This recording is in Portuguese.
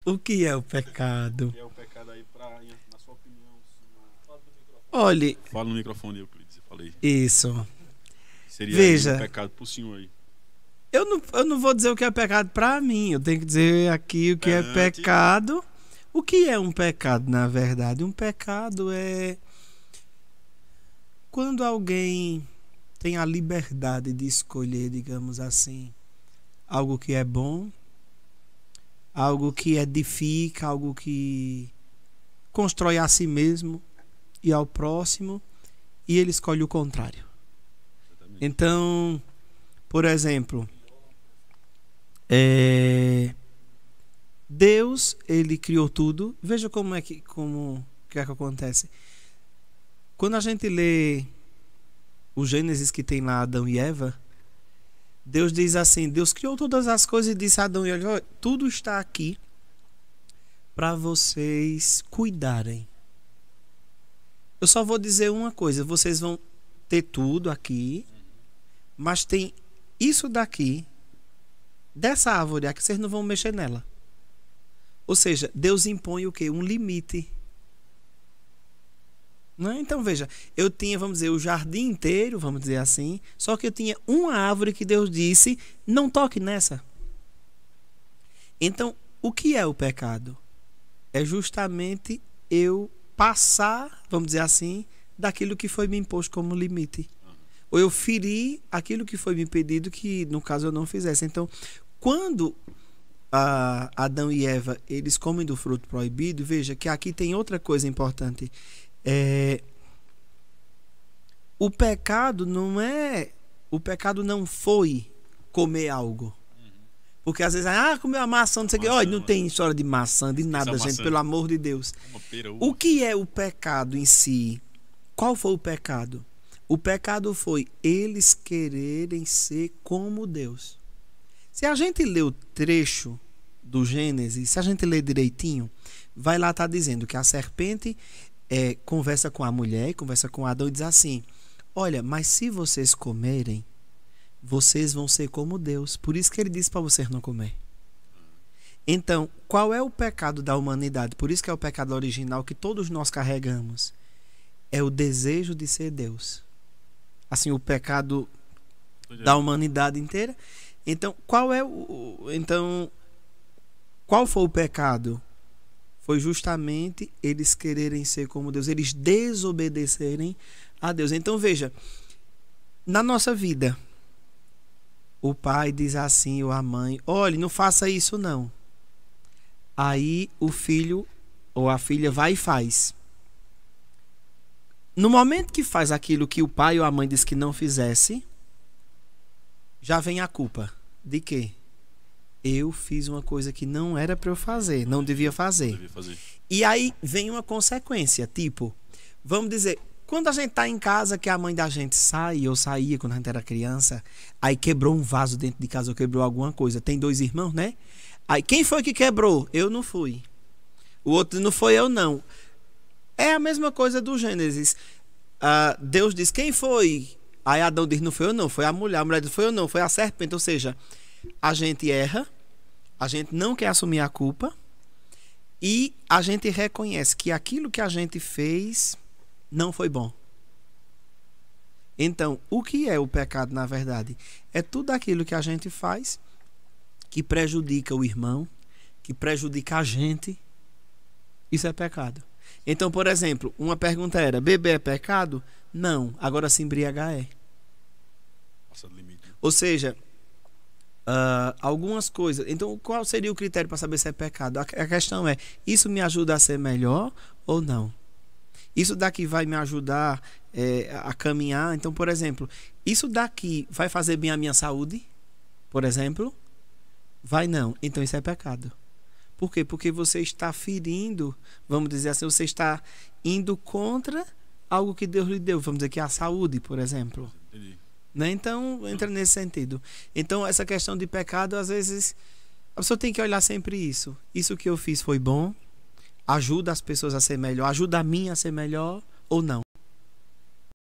O que é o pecado? O que é o pecado aí, na sua opinião? Olhe, Fala no microfone, Euclides, falei. isso. Seria Veja, aí um pecado pro senhor aí. eu não vou dizer o que é pecado para mim. Eu tenho que dizer aqui o que é Perante. pecado. O que é um pecado, na verdade? Um pecado é quando alguém tem a liberdade de escolher, digamos assim, algo que é bom, algo que edifica, algo que constrói a si mesmo e ao próximo, e ele escolhe o contrário. Exatamente. Então, por exemplo, Deus, ele criou tudo. Veja como é que acontece. Quando a gente lê o Gênesis que tem lá Adão e Eva, Deus diz assim, Deus criou todas as coisas e disse a Adão e Eva, tudo está aqui para vocês cuidarem. Eu só vou dizer uma coisa, vocês vão ter tudo aqui, mas tem isso daqui, dessa árvore aqui, vocês não vão mexer nela. Ou seja, Deus impõe o quê? Um limite. Não é? Então veja, eu tinha, vamos dizer, o jardim inteiro, vamos dizer assim, só que eu tinha uma árvore que Deus disse, não toque nessa. Então, o que é o pecado? É justamente eu passar, vamos dizer assim, daquilo que foi me imposto como limite. Ou eu ferir aquilo que foi me pedido, que no caso eu não fizesse. Então, quando Adão e Eva, eles comem do fruto proibido, veja que aqui tem outra coisa importante. O pecado não foi comer algo. Porque às vezes, comeu a maçã, não sei o que. Olha, não tem história de maçã, de nada, gente, maçã. pelo amor de Deus. Uma pera, O que é o pecado em si? Qual foi o pecado? O pecado foi eles quererem ser como Deus. Se a gente ler o trecho do Gênesis, se a gente ler direitinho, vai lá estar dizendo que a serpente conversa com a mulher, conversa com Adão e diz assim, olha, mas se vocês comerem, vocês vão ser como Deus. Por isso que ele disse para vocês não comer. Então, qual é o pecado da humanidade? Por isso que é o pecado original que todos nós carregamos. É o desejo de ser Deus. Assim, o pecado da humanidade inteira. Então, qual foi o pecado? Foi justamente eles quererem ser como Deus, eles desobedecerem a Deus. Então, veja, na nossa vida, o pai diz assim, ou a mãe, olha, não faça isso não. Aí o filho ou a filha vai e faz. No momento que faz aquilo que o pai ou a mãe disse que não fizesse, já vem a culpa. De quê? Eu fiz uma coisa que não era para eu fazer, não devia fazer. E aí vem uma consequência, tipo, vamos dizer, quando a gente tá em casa, que a mãe da gente sai, ou saía quando a gente era criança, aí quebrou um vaso dentro de casa, ou quebrou alguma coisa. Tem 2 irmãos, né? Aí quem foi que quebrou? Eu não fui. O outro não foi eu, não. É a mesma coisa do Gênesis. Deus diz, quem foi? Aí Adão diz, não foi eu não, foi a mulher diz, foi eu não, foi a serpente. Ou seja, a gente erra, a gente não quer assumir a culpa e a gente reconhece que aquilo que a gente fez não foi bom. Então, o que é o pecado na verdade? É tudo aquilo que a gente faz que prejudica o irmão, que prejudica a gente. Isso é pecado. Então, por exemplo, uma pergunta era, beber é pecado? Não, agora se embriagar é. Passa do limite. Ou seja, algumas coisas. Então, qual seria o critério para saber se é pecado? A questão é, isso me ajuda a ser melhor ou não? Isso daqui vai me ajudar a caminhar? Então, por exemplo, isso daqui vai fazer bem à minha saúde? Por exemplo? Vai não. Então, isso é pecado. Por quê? Porque você está ferindo, vamos dizer assim, você está indo contra algo que Deus lhe deu. Vamos dizer que é a saúde, por exemplo. Entendi. Né? Então, entra nesse sentido. Então, essa questão de pecado, às vezes, a pessoa tem que olhar sempre isso. Isso que eu fiz foi bom? Ajuda as pessoas a ser melhor? Ajuda a mim a ser melhor ou não?